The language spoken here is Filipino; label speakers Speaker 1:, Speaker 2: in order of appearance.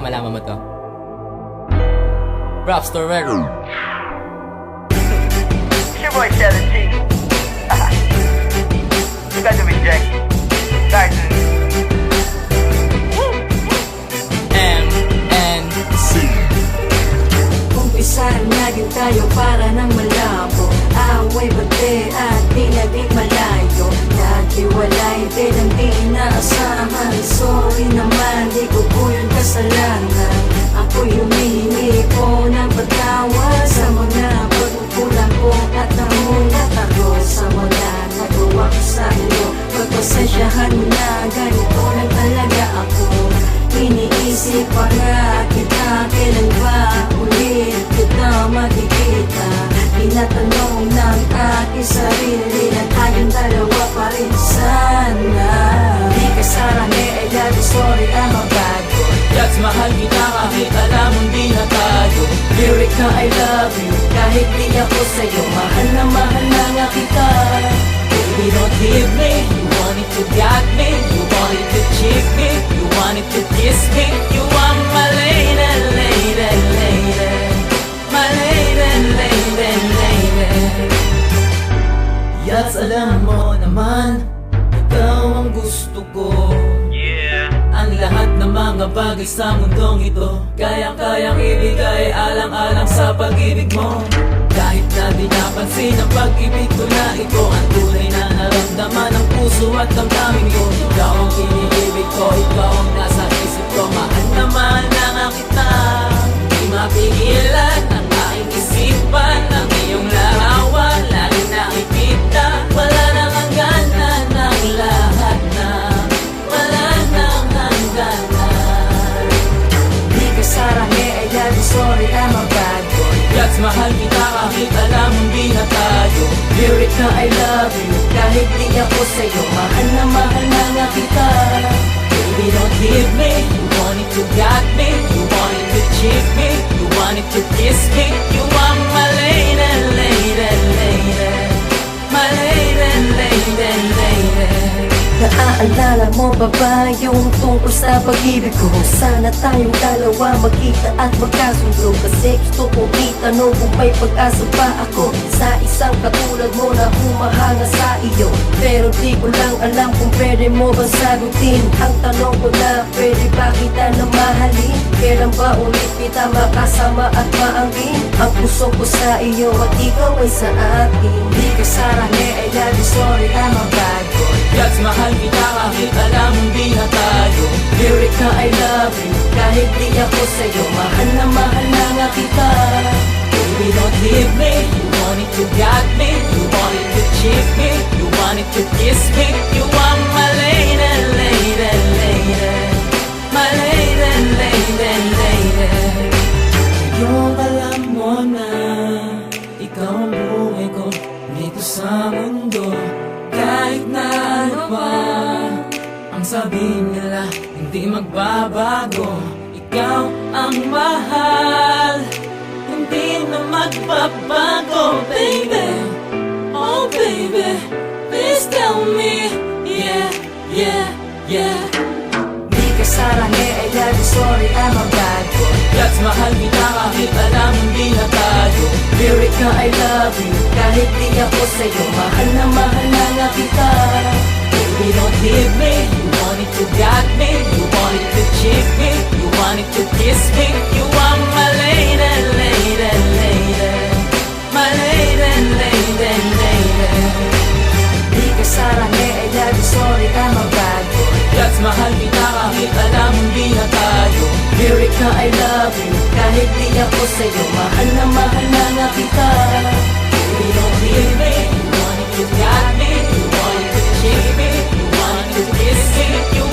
Speaker 1: malaman mo to. Rapstar Rero.
Speaker 2: It's your boy Shelly G. You got to be Jack. Cartoon.
Speaker 1: MNC.
Speaker 3: Umpisa naging tayo para ng malabo. Away bate at di naging malayo. Naghiwalay din ang di inaasahan. Sorry naman, di ko po yun kasalanan. Ako'y humihingi po ng patawad sa mga pagkukulang ko at namungat ako sa mga nagawa ko sa iyo. Pagpasensyahan mo na, ganito lang talaga ako. Iniisip pa nga kita, kailan ba ulit kita makikita? Tinatanong ng aking sarili na tayong dalawa pa rin sana. Di ka sarang I love you, sorry I'm a bad boy.
Speaker 1: That's mahal kita kahit alam mong di na tayo.
Speaker 3: Lyric na I love you, kahit di ako sa'yo. Mahal na nga kita.
Speaker 1: Baby, don't leave me. You wanted to got me. You wanted to cheat me. You wanted to kiss me. You want my lady, lady, lady. My lady, lady, lady. Yats alam mo naman, ikaw ang gusto ko. Ang lahat ng mga bagay sa mundong ito, kayang-kayang ibigay alang-alang sa pag-ibig mo. Kahit na di napansin ang pag-ibig ko na ito, ang tunay na naramdaman ng puso at damdamin ko. Ikaw ang iniibig ko, ikaw ang nasa isip ko. Mahal na mahal na nga kita. Di mapigilan ang aking isipan, ang iyong larawan lagi nakikita. Wala nang hangganan ng lahat na, wala nang hangganan.
Speaker 3: Di ka sarang I love you, sorry I'm a bad boy.
Speaker 1: Yats mahal kita kahit alam mong di na tayo.
Speaker 3: Lyric na I love you, kahit di ako sa'yo. Mahal na nga kita.
Speaker 1: Baby, don't leave me. You wanted to got me. You wanted to cheat me. You wanted to kiss me. You want my lady, lady, lady. My lady, lady, lady.
Speaker 3: Naaalala mo ba ba yung tungkol sa pag-ibig ko? Sana tayong dalawa magkita at magkasundo. Kasi gusto ko itanong kung may pag-asa pa ako sa isang katulad mo na humahanga sa iyo. Pero di ko lang alam kung pwede mo bang sagutin ang tanong ko na pwede ba kita na mahalin? Kailan ba ulit kita makasama at maangkin? Ang puso ko sa iyo at ikaw ay sa akin. Di ka sarang I love you, sorry I'm a bad boy.
Speaker 1: Yats mahal kita kahit alam mong di na tayo.
Speaker 3: Lyric na I love you, kahit di ako sa'yo. Mahal na nga kita.
Speaker 1: Baby, don't leave me. You wanted to got me. You wanted to cheat me. You wanted to kiss me. You want my lady, lady, lady. My lady, lady, lady. Yung alam mo na ikaw ang buhay ko dito sa mundo. Kahit na ano pa ang sabihin nila, hindi magbabago. Ikaw ang mahal, hindi na magbabago, baby. Oh baby, please tell me, yeah, yeah, yeah.
Speaker 3: Di ka sarang I love you, sorry I'm a bad boy.
Speaker 1: Yats mahal kita kahit alam hindi na tayo.
Speaker 3: Lyric na I love you, kahit di ako sa'yo. Mahal na nga kita.
Speaker 1: Baby, don't leave me. You wanted to got me. You wanted to cheat me. You wanted to kiss me. You want my lady, lady, lady. My lady, lady, lady.
Speaker 3: Di ka sarang I love you, sorry I'm a bad boy.
Speaker 1: Yats mahal kita kahit alam hindi na tayo.
Speaker 3: Lyric na I love you, kahit di ako sa'yo. Mahal na nga kita.
Speaker 1: Baby, don't leave me. You wanted to got me. You wanted to cheat me. You wanted to kiss me. You